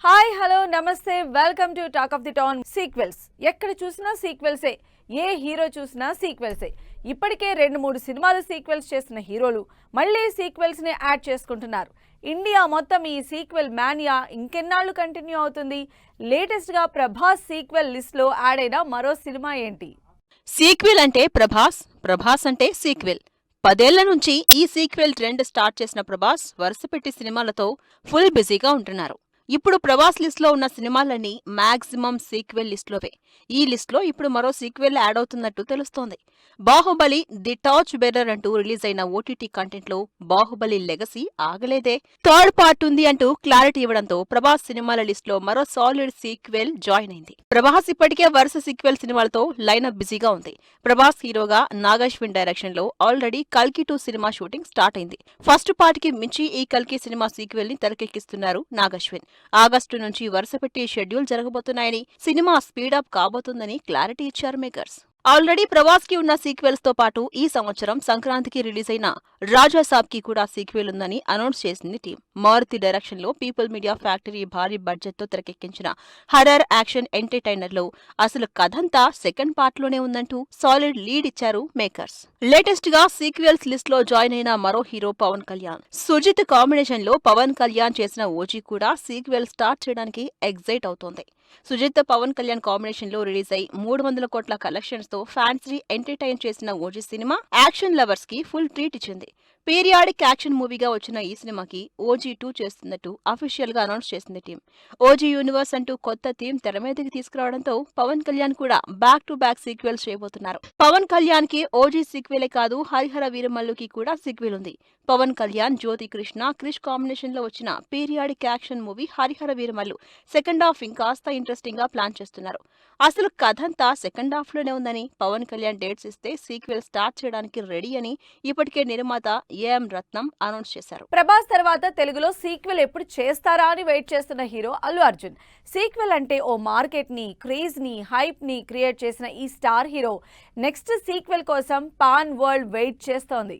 Hi hello నమస్తే welcome to talk of the town. Sequels ఎక్కడ చూసినా సీక్వెల్సే, ఏ హీరో చూసినా సీక్వెల్సే. ఇప్పటికే 2-3 సినిమాలు సీక్వెల్స్ చేసిన హీరోలు మళ్ళీ సీక్వెల్స్ ని యాడ్ చేసుకుంటున్నారు. ఇండియా మొత్తం ఈ సీక్వెల్ మానియా ఇంకెన్నాళ్ళు కంటిన్యూ అవుతుంది? లేటెస్ట్ గా ప్రభాస్ సీక్వెల్ లిస్ట్ లో యాడ్ అయిన మరో సినిమా ఏంటి? సీక్వెల్ అంటే ప్రభాస్, ప్రభాస్ అంటే సీక్వెల్. 10 ఏళ్ల నుంచి ఈ సీక్వెల్ ట్రెండ్ స్టార్ట్ చేసిన ప్రభాస్ వరుసపెట్టి సినిమాలతో ఫుల్ బిజీగా ఉంటున్నారు. ఇప్పుడు ప్రభాస్ లిస్ట్లో ఉన్న సినిమాలన్నీ మాక్సిమం సీక్వెల్ లిస్ట్లోవే. ఈ లిస్ట్లో ఇప్పుడు మరో సీక్వెల్ యాడ్ అవుతున్నట్టు తెలుస్తోంది. బాహుబలి ది టార్చ్ బేరర్ అంటూ రిలీజ్ అయిన ఓటీటీ కంటెంట్లో బాహుబలి లెగసీ ఆగలేదే. థర్డ్ పార్ట్ ఉంది అంటూ క్లారిటీ ఇవ్వడంతో ప్రభాస్ సినిమాల లిస్ట్లో మరో సాలిడ్ సీక్వెల్ జాయిన్ అయింది. ప్రభాస్ ఇప్పటికే వరుస సీక్వెల్ సినిమాలతో లైనప్ బిజీగా ఉంది. ప్రభాస్ హీరోగా నాగశ్విన్ డైరెక్షన్ లో ఆల్రెడీ కల్కి 2 సినిమా షూటింగ్ స్టార్ట్ అయింది. ఫస్ట్ పార్ట్ కి మించి ఈ కల్కి సినిమా సీక్వెల్ ని తెరకెక్కిస్తున్నారు నాగశ్విన్. ఆగస్టు నుంచి వరుసపెట్టి షెడ్యూల్ జరగబోతున్నాయని, సినిమా స్పీడప్ కాబోతుందని క్లారిటీ ఇచ్చారు మేకర్స్. ఆల్రెడీ ప్రభాస్ కి ఉన్న సీక్వెల్స్ తో పాటు ఈ సంవత్సరం సంక్రాంతికి రిలీజ్ అయిన రాజాసాబ్ కి కూడా సీక్వెల్ ఉందని అనౌన్స్ చేసింది టీం. మారుతి డైరెక్షన్ లో పీపుల్ మీడియా ఫ్యాక్టరీ భారీ బడ్జెట్ తో తెరకెక్కించిన హర్రర్ యాక్షన్ ఎంటర్టైనర్ లో అసలు కథంతా సెకండ్ పార్ట్ లోనే ఉందంటూ సాలిడ్ లీడ్ ఇచ్చారు మేకర్స్. లేటెస్ట్ గా సీక్వెల్స్ లిస్ట్ లో జాయిన్ అయిన మరో హీరో పవన్ కళ్యాణ్. సుజిత్ కాంబినేషన్ లో పవన్ కళ్యాణ్ చేసిన ఓజీ కూడా సీక్వెల్ స్టార్ట్ చేయడానికి ఎగ్జైట్ అవుతోంది. సుజిత్ పవన్ కళ్యాణ్ కాంబినేషన్ లో రిలీజ్ అయి 300 కోట్ల కలెక్షన్స్ తో ఫ్యాన్స్ ని ఎంటర్టైన్ చేసిన ఓజీ సినిమా యాక్షన్ లవర్స్ కి ఫుల్ ట్రీట్ ఇచ్చింది. పీరియాడిక్ యాక్షన్ మూవీగా వచ్చిన ఈ సినిమాకి ఓజీ 2 చేస్తున్నట్టు అఫీషియల్ గా అనౌన్స్ చేసింది టీం. ఓజీ యూనివర్స్ అంటూ కొత్త థీమ్ తెర మీదకి తీసుకురావడంతో పవన్ కళ్యాణ్ కూడా బ్యాక్ టు బ్యాక్ సీక్వెల్స్ చేయబోతున్నారు. పవన్ కళ్యాణ్ కి ఓజీ సీక్వెలే కాదు, హరిహర వీరమల్లుకి కూడా సీక్వెల్ ఉంది. పవన్ కళ్యాణ్, జ్యోతి కృష్ణ, క్రిష్ కాంబినేషన్ లో వచ్చిన periodic action movie Harihara Veeramallu second half ఇంకాస్త ఇంట్రెస్టింగ్ గా ప్లాన్ చేస్తున్నారు. అసలు కథంతా సెకండ్ హాఫ్ లోనే ఉందని, పవన్ కళ్యాణ్ డేట్స్ ఇస్తే సీక్వెల్ స్టార్ట్ చేయడానికి రెడీ అని ఇప్పటికే నిర్మాత ఏఎం రత్నం అనౌన్స్ చేశారు. ప్రభాస్ తర్వాత తెలుగులో సీక్వెల్ ఎప్పుడు చేస్తారా అని వెయిట్ చేస్తున్న హీరో అల్లు అర్జున్. సీక్వెల్ అంటే ఓ మార్కెట్ ని, క్రేజ్ ని, హైప్ ని క్రియేట్ చేసిన ఈ స్టార్ హీరో నెక్స్ట్ సీక్వెల్ కోసం పాన్ వరల్డ్ వెయిట్ చేస్తోంది.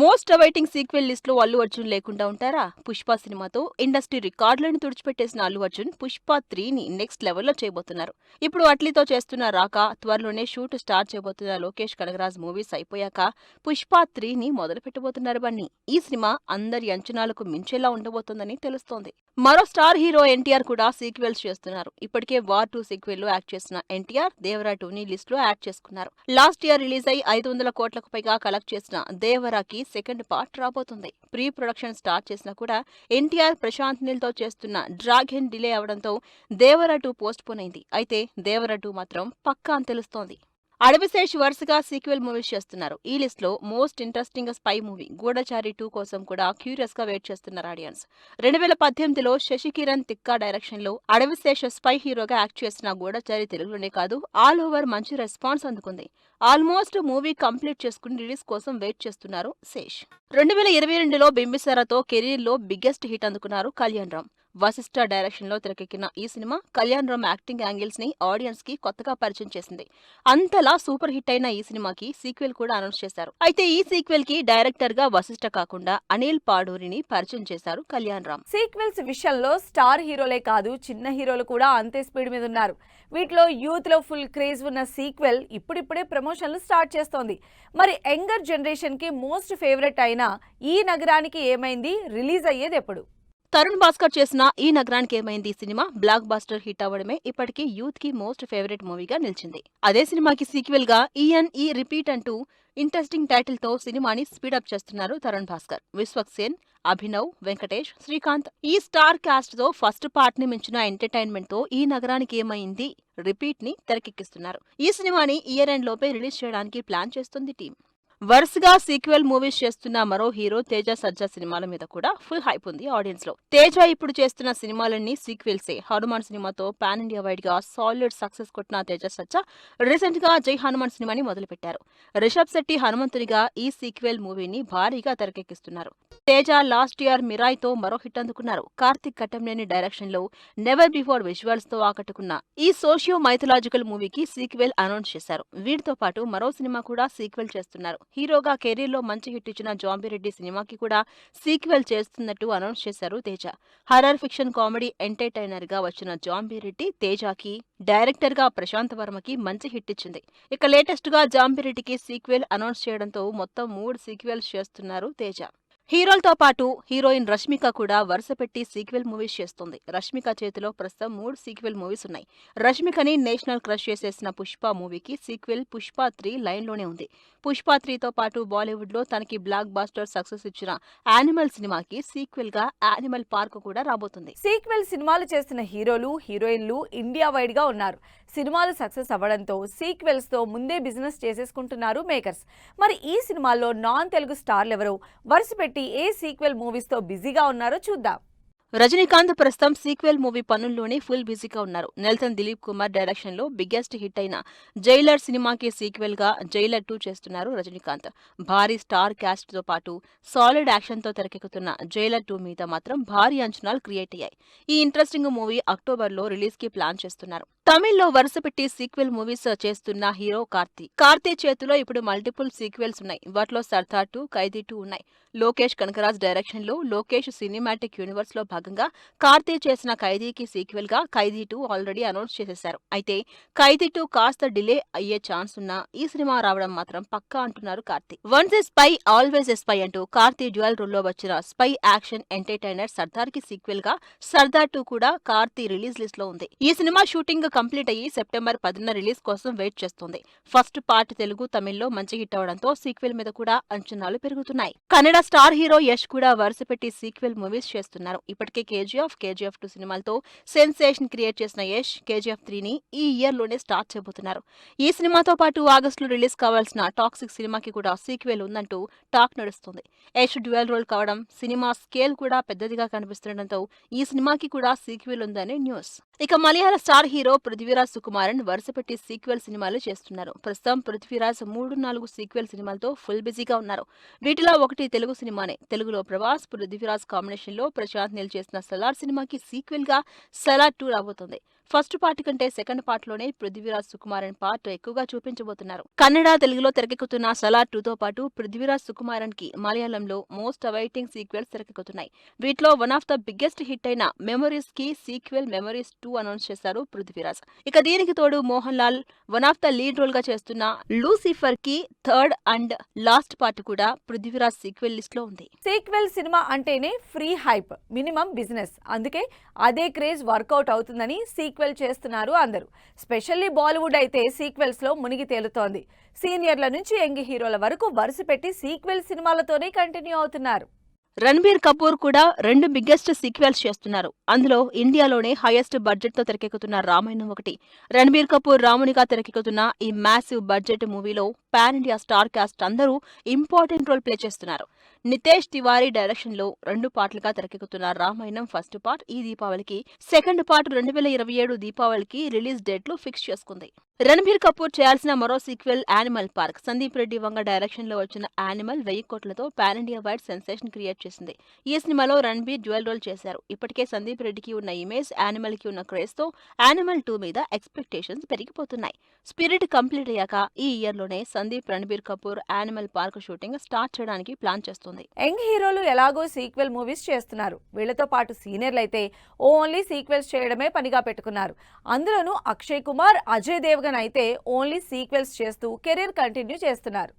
మోస్ట్ అవైటింగ్ సీక్వెల్ లిస్ట్ లో అల్లు అర్జున్ లేకుండా ఉంటారా? పుష్ప సినిమాతో ఇండస్ట్రీ రికార్డులను తుడిచిపెట్టేసిన అల్లు అర్జున్ పుష్ప 3ని నెక్స్ట్ లెవెల్లో చేయబోతున్నారు. ఇప్పుడు అట్లీతో చేస్తున్న రాక, త్వరలోనే షూట్ స్టార్ట్ చేయబోతున్న లోకేష్ కనగరాజ్ మూవీస్ అయిపోయాక పుష్ప 3ని మొదలు పెట్టబోతున్నారు బన్నీ. ఈ సినిమా అందరి అంచనాలకు మించేలా ఉండబోతోందని తెలుస్తోంది. మరో స్టార్ హీరో ఎన్టీఆర్ కూడా సీక్వెల్స్ చేస్తున్నారు. ఇప్పటికే వార్ 2 సీక్వెల్ లో యాక్ట్ చేసిన ఎన్టీఆర్ దేవరా 2ని లిస్ట్ లో యాడ్ చేసుకున్నారు. లాస్ట్ ఇయర్ రిలీజ్ అయి 500 కోట్లకు పైగా కలెక్ట్ చేసిన దేవరాకి సెకండ్ పార్ట్ రాబోతుంది. ప్రీ ప్రొడక్షన్ స్టార్ట్ చేసినా కూడా ఎన్టీఆర్ ప్రశాంత్ నీల్ తో చేస్తున్న డ్రాగన్ డిలే అవడంతో దేవరా 2 పోస్ట్ పోన్ అయింది. అయితే దేవరా 2 మాత్రం పక్కా అని తెలుస్తోంది. అడవిశేష్ వరుసగా సీక్వెల్ మూవీస్ చేస్తున్నారు. ఈ లిస్ట్ లో మోస్ట్ ఇంట్రెస్టింగ్ స్పై మూవీ గూఢచారి 2 కోసం కూడా క్యూరియస్ గా వెయిట్ చేస్తున్నారు ఆడియన్స్. 2018లో శశికిరణ్ తిక్కా డైరెక్షన్ లో అడవిశేష్ స్పై హీరోగా యాక్ట్ చేసిన గూఢచారి తెలుగులోనే కాదు ఆల్ ఓవర్ మంచి రెస్పాన్స్ అందుకుంది. ఆల్మోస్ట్ మూవీ కంప్లీట్ చేసుకుని రిలీజ్ కోసం వెయిట్ చేస్తున్నారు శేష్. 2022లో బింబిసారాతో కెరీర్ లో బిగ్గెస్ట్ హిట్ అందుకున్నారు కళ్యాణ్ రామ్. వశిష్ఠ డైరెక్షన్ లో తెరకెక్కిన ఈ cinema Kalyan Ram acting angles ని ఆడియన్స్ కి కొత్తగా పరిచయం చేసింది. అంతలా సూపర్ హిట్ అయిన ఈ సినిమాకి సీక్వెల్ కూడా అనౌన్స్ చేశారు. అయితే ఈ సీక్వెల్ కి డైరెక్టర్ గా వశిష్ఠ కాకుండా అనిల్ పాడూరిని పరిచయం చేశారు కళ్యాణ్ రామ్. సీక్వెల్స్ విషయంలో స్టార్ హీరోలే కాదు, చిన్న హీరోలు కూడా అంతే స్పీడ్ మీద ఉన్నారు. వీటిలో యూత్ లో ఫుల్ క్రేజ్ ఉన్న సీక్వెల్ ఇప్పుడిప్పుడే ప్రమోషన్లు స్టార్ట్ చేస్తోంది. మరి యంగర్ జనరేషన్ కి మోస్ట్ ఫేవరెట్ అయిన ఈ నగరానికి ఏమైంది రిలీజ్ అయ్యేది ఎప్పుడు? తరుణ్ భాస్కర్ చేసిన ఈ నగరానికి ఏమైంది సినిమా బ్లాక్ బాస్టర్ హిట్ అవ్వడమే ఇప్పటికీ యూత్ కి మోస్ట్ ఫేవరెట్ మూవీగా నిలిచింది. అదే సినిమాకి సీక్వెల్ గా ఈఎన్ఈ రిపీట్ అంటూ ఇంట్రెస్టింగ్ టైటిల్ తో సినిమాని స్పీడప్ చేస్తున్నారు తరుణ్ భాస్కర్. విశ్వక్ సేన్, అభినవ్, వెంకటేష్, శ్రీకాంత్ ఈ స్టార్ కాస్ట్ తో ఫస్ట్ పార్ట్ ని మించిన ఎంటర్టైన్మెంట్ తో ఈ నగరానికి ఏమైంది రిపీట్ ని తెరకెక్కిస్తున్నారు. ఈ సినిమాని ఇయర్ ఎండ్ లోపే రిలీజ్ చేయడానికి ప్లాన్ చేస్తుంది టీం. వరుసగా సీక్వెల్ మూవీస్ చేస్తున్న మరో హీరో తేజ సజ్జా సినిమాల మీద కూడా ఫుల్ హైప్ ఉంది ఆడియన్స్ లో. తేజ ఇప్పుడు చేస్తున్న సినిమాలన్నీ సీక్వెల్సే. హనుమాన్ సినిమాతో పాన్ ఇండియా వైడ్ గా సాలిడ్ సక్సెస్ కొట్టిన తేజ సజ్జా రీసెంట్ గా జై హనుమాన్ సినిమాని మొదలుపెట్టారు. రిషబ్ శెట్టి హనుమంతునిగా ఈ సీక్వెల్ మూవీని భారీగా తెరకెక్కిస్తున్నారు. తేజ లాస్ట్ ఇయర్ మిరాయ్ తో మరో హిట్ అందుకున్నారు. కార్తిక్ కట్టంనేని డైరెక్షన్ లో నెవర్ బిఫోర్ విజువల్స్ తో ఆకట్టుకున్న ఈ సోషియో మైథలాజికల్ మూవీకి సీక్వెల్ అనౌన్స్ చేశారు. వీటితో పాటు మరో సినిమా కూడా సీక్వెల్ చేస్తున్నారు. హీరోగా కెరీర్లో మంచి హిట్ ఇచ్చిన జాంబిరెడ్డి సినిమాకి కూడా సీక్వెల్ చేస్తున్నట్టు అనౌన్స్ చేశారు Teja. Horror fiction comedy entertainer గా వచ్చిన జాంబిరెడ్డి తేజకి, డైరెక్టర్ గా ప్రశాంత్ వర్మకి మంచి హిట్ ఇచ్చింది. ఇక లేటెస్ట్ గా జాంబిరెడ్డికి సీక్వెల్ అనౌన్స్ చేయడంతో మొత్తం 3 సీక్వెల్స్ చేస్తున్నారు తేజ. హీరోలతో పాటు హీరోయిన్ రష్మిక కూడా వరుసపెట్టి సీక్వెల్ మూవీస్ చేస్తుంది. రష్మిక చేతిలో ప్రస్తుతం 3 సీక్వెల్ మూవీస్ ఉన్నాయి. రష్మికని నేషనల్ క్రష్ చేసేసిన పుష్ప మూవీకి సీక్వెల్ పుష్ప 3 లైన్లోనే ఉంది. పుష్ప 3తో పాటు బాలీవుడ్ లో తనకి బ్లాక్ బాస్టర్ సక్సెస్ ఇచ్చిన యానిమల్ సినిమాకి సీక్వెల్ గా యానిమల్ పార్క్ కూడా రాబోతుంది. సీక్వెల్ సినిమాలు చేసిన హీరోలు హీరోయిన్లు ఇండియా వైడ్ గా ఉన్నారు. సినిమాలు సక్సెస్ అవ్వడంతో సీక్వెల్స్ తో ముందే బిజినెస్ చేసేసుకుంటున్నారు మేకర్స్. మరి ఈ సినిమాల్లో నాన్ తెలుగు స్టార్లు ఎవరు, వరుసపెట్టి ఏ సీక్వెల్ మూవీస్ తో బిజీగా ఉన్నారో చూద్దాం. రజనీకాంత్ ప్రస్తుతం సీక్వెల్ మూవీ పనుల్లోనే ఫుల్ బిజీగా ఉన్నారు. నెల్సన్ దిలీప్ కుమార్ డైరెక్షన్ లో బిగ్గెస్ట్ హిట్ అయిన జైలర్ సినిమాకి సీక్వెల్ గా జైలర్ 2 చేస్తున్నారు రజనీకాంత్. భారీ స్టార్ క్యాస్ట్ తో పాటు సాలిడ్ యాక్షన్ తో తెరకెక్కుతున్న జైలర్ 2 మీద మాత్రం భారీ అంచనాలు క్రియేట్ అయ్యాయి. ఈ ఇంట్రెస్టింగ్ మూవీ అక్టోబర్ లో రిలీజ్ కి ప్లాన్ చేస్తున్నారు. తమిళ్లో వరుసపెట్టి సీక్వెల్ మూవీస్ చేస్తున్న హీరో కార్తీ చేతిలో ఇప్పుడు మల్టిపుల్ సీక్వెల్స్ ఉన్నాయి. వాటిలో సర్దార్ 2, ఖైదీ 2 ఉన్నాయి. లోకేష్ కనకరాజ్ డైరెక్షన్ లో లోకేష్ సినిమాటిక్ యూనివర్స్ లో భాగంగా కార్తీ చేసిన ఖైదీకి సీక్వెల్ గా ఖైదీ 2 ఆల్రెడీ అనౌన్స్ చేసేశారు. అయితే ఖైదీ 2 కాస్త డిలే అయ్యే ఛాన్స్ ఉన్నా ఈ సినిమా రావడం మాత్రం పక్కా అంటున్నారు Karthi. Once a spy always a spy అంటూ కార్తీ డ్యూయల్ రోల్ లో వచ్చిన స్పై యాక్షన్ ఎంటర్టైనర్ సర్దార్ కి సీక్వెల్ గా సర్దార్ 2 కూడా కార్తీ రిలీజ్ లిస్ట్ లో ఉంది. ఈ సినిమా షూటింగ్ కంప్లీట్ అయ్యి సెప్టెంబర్ 10న రిలీజ్ కోసం వెయిట్ చేస్తుంది. ఫస్ట్ పార్ట్ తెలుగు, తమిళ్లో మంచి హిట్ అవడంతో సీక్వెల్ మీద కూడా అంచనాలు పెరుగుతున్నాయి. కన్నడ స్టార్ హీరో యష్ కూడా వరుసపెట్టి సీక్వెల్ మూవీస్ చేస్తున్నారు. ఇప్పటికే కేజీఎఫ్ 2 సినిమాలతో సెన్సేషన్ క్రియేట్ చేసిన యష్ కేజీఎఫ్ 3ని ఈ ఇయర్ లోనే స్టార్ట్ చేయబోతున్నారు. ఈ సినిమాతో పాటు ఆగస్టులో రిలీజ్ కావాల్సిన టాక్సిక్ సినిమాకి కూడా సీక్వెల్ ఉందంటూ టాక్ నడుస్తుంది. యష్ డ్యూయల్ రోల్ కావడం, సినిమా స్కేల్ కూడా పెద్దదిగా కనిపిస్తుండటంతో ఈ సినిమాకి కూడా సీక్వెల్ ఉందని న్యూస్. ఇక మలయాళ స్టార్ హీరో పృథ్వీరాజ్ సుకుమారన్ వరుసపెట్టి సీక్వెల్ సినిమాలు చేస్తున్నారు. ప్రస్తుతం పృథ్వీరాజ్ 3-4 సీక్వెల్ సినిమాలతో ఫుల్ బిజీగా ఉన్నారు. వీటిలో ఒకటి తెలుగు సినిమానే. తెలుగులో ప్రభాస్, పృథ్వీరాజ్ కాంబినేషన్ లో ప్రశాంత్ నీల్ చేసిన సలార్ సినిమాకి సీక్వెల్ గా సలార్ 2 రాబోతుంది. ఫస్ట్ పార్ట్ కంటే సెకండ్ పార్ట్ లోనే పృథ్వీరాజ్ సుకుమారన్ పార్ట్ ఎక్కువగా చూపించబోతున్నారు. కన్నడ, తెలుగులో తెరకెక్కుతున్న సలార్ 2తో పాటు పృథ్వీరాజ్ సుకుమారన్ కి మలయాళంలో మోస్ట్ అవైటింగ్ సీక్వెల్స్ తెరకెక్కుతున్నాయి. వీటిలో one of the biggest hit అయిన మెమరీస్ కి సీక్వెల్ మెమరీస్ 2 అనౌన్స్ చేశారు పృథ్వీరాజ్. ఇక దీనికి తోడు Mohan Lal one of the lead role గా చేస్తున్న లూసిఫర్ కి థర్డ్ అండ్ లాస్ట్ పార్ట్ కూడా పృథ్వీరాజ్ సీక్వెల్ లిస్ట్ లో ఉంది. సీక్వెల్ సినిమా అంటేనే ఫ్రీ హైప్, మినిమం బిజినెస్. అందుకే అదే క్రేజ్ వర్కౌట్ అవుతుందని సీక్వెల్ చేస్తున్నారు అందరూ. స్పెషల్లీ బాలీవుడ్ అయితే సీక్వెల్స్ లో మునిగి తేలుతోంది. సీనియర్ల నుంచి యంగ్ హీరోల వరకు వరుసపెట్టి సీక్వెల్ సినిమాలతోనే కంటిన్యూ అవుతున్నారు. రణబీర్ కపూర్ కూడా 2 బిగ్గెస్ట్ సీక్వెల్స్ చేస్తున్నారు. అందులో ఇండియాలోనే హైయెస్ట్ బడ్జెట్ తో తెరకెక్కుతున్న రామాయణం ఒకటి. రణబీర్ కపూర్ రామునిగా తెరకెక్కుతున్న ఈ మ్యాసివ్ బడ్జెట్ మూవీలో పాన్ ఇండియా స్టార్ కాస్ట్ అందరూ ఇంపార్టెంట్ రోల్ ప్లే చేస్తున్నారు. నితేష్ తివారీ డైరెక్షన్ లో 2 పార్ట్లుగా తెరకెక్కుతున్న రామాయణం ఫస్ట్ పార్ట్ ఈ దీపావళికి, సెకండ్ పార్ట్ 2027 దీపావళికి రిలీజ్ డేట్లు ఫిక్స్ చేసుకుంది. రణబీర్ కపూర్ చేయాల్సిన మరో sequel Animal Park. Sandeep Reddy Vanga direction లో వచ్చిన యానిమల్ 1000 కోట్లతో pan India wide sensation create చేసింది. ఈ సినిమాలో రణబీర్ డ్యూయల్ రోల్ చేశారు. ఇప్పటికే సందీప్ రెడ్డికి ఉన్న ఇమేజ్, యానిమల్ కి ఉన్న క్రేజ్ తో యానిమల్ 2 మీద ఎక్స్పెక్టేషన్స్ పెరిగిపోతున్నాయి. స్పిరిట్ కంప్లీట్ అయ్యాక ఈ ఇయర్ లోనే Sandeep Ranbir Kapoor animal park shooting start చేయడానికి ప్లాన్ చేస్తుంది. యంగ్ హీరోలు ఎలాగో సీక్వెల్ మూవీస్ చేస్తున్నారు. వీళ్లతో పాటు సీనియర్లు అయితే ఓన్లీ సీక్వెల్స్ చేయడమే పనిగా పెట్టుకున్నారు. అందులోనూ అక్షయ్ కుమార్, అజయ్ దేవగన్ అయితే ఓన్లీ సీక్వెల్స్ చేస్తూ కెరీర్ కంటిన్యూ చేస్తున్నారు.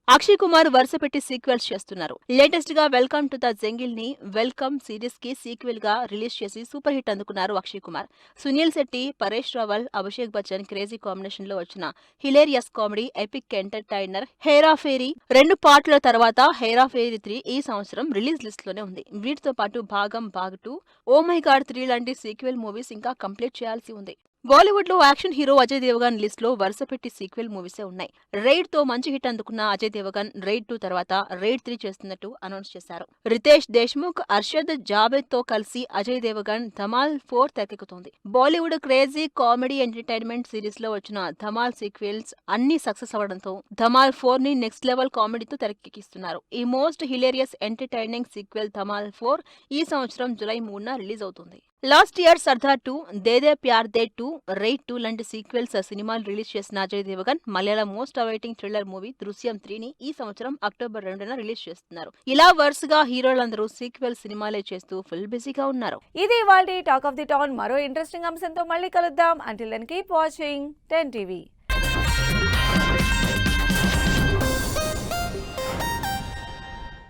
అక్షయ్ కుమార్ వరుసపెట్టి సీక్వెల్స్ చేస్తున్నారు. లేటెస్ట్ గా వెల్కమ్ టు ద జంగిల్ ని వెల్కమ్ సిరీస్ కి సీక్వెల్ గా రిలీజ్ చేసి సూపర్ హిట్ అందుకున్నారు అక్షయ్ కుమార్. సునీల్ శెట్టి, పరేష్ రావల్, అభిషేక్ బచ్చన్ క్రేజీ కాంబినేషన్ లో వచ్చిన hilarious comedy epic entertainer Hera Pheri 2 పార్ట్ల తర్వాత హేరాఫేరీ 3 ఈ సంవత్సరం రిలీజ్ లిస్ట్ లోనే ఉంది. వీటితో పాటు భాగ్ 2, ఓ మై గాడ్ 3 లాంటి సీక్వెల్ మూవీస్ ఇంకా కంప్లీట్ చేయాల్సి ఉంది. బాలీవుడ్ లో action hero Ajay Devgan list లో వరుసపెట్టి సీక్వెల్ మూవీసే ఉన్నాయి. రైడ్ తో మంచి హిట్ అందుకున్న అజయ్ దేవగన్ రైడ్ 2 తర్వాత రైడ్ 3 చేస్తున్నట్టు అనౌన్స్ చేశారు. రితేష్ దేశ్ముఖ్, అర్షద్ జావేద్ తో కలిసి అజయ్ దేవగన్ ధమాల్ 4 తెరకెక్కుతోంది. Bollywood crazy comedy entertainment series లో వచ్చిన ధమాల్ సీక్వెల్స్ అన్ని సక్సెస్ అవడంతో ధమాల్ 4 ని నెక్స్ట్ లెవెల్ కామెడీతో తెరకెక్కిస్తున్నారు. ఈ most hilarious entertaining sequel Dhamaal 4 ఈ సంవత్సరం జూలై 3న రిలీజ్ అవుతుంది. Last year Sardaar 2, De De Pyaar De 2 Raid 2 లాంటి సీక్వెల్స్ సినిమాలు రిలీజ్ చేసిన Ajay Devgn Malayalam most awaiting thriller movie Drishyam 3ని ఈ సంవత్సరం అక్టోబర్ 2న రిలీజ్ చేస్తున్నారు. ఇలా వరుసగా హీరోలందరూ సీక్వెల్ సినిమాలే చేస్తూ ఫుల్ బిజీగా ఉన్నారు. ఇది ఇవాల్టి టాక్ ఆఫ్ ది టౌన్. మరో ఇంట్రెస్టింగ్ అంశంతో మళ్ళీ కలుద్దాం. Until then keep watching 10 TV.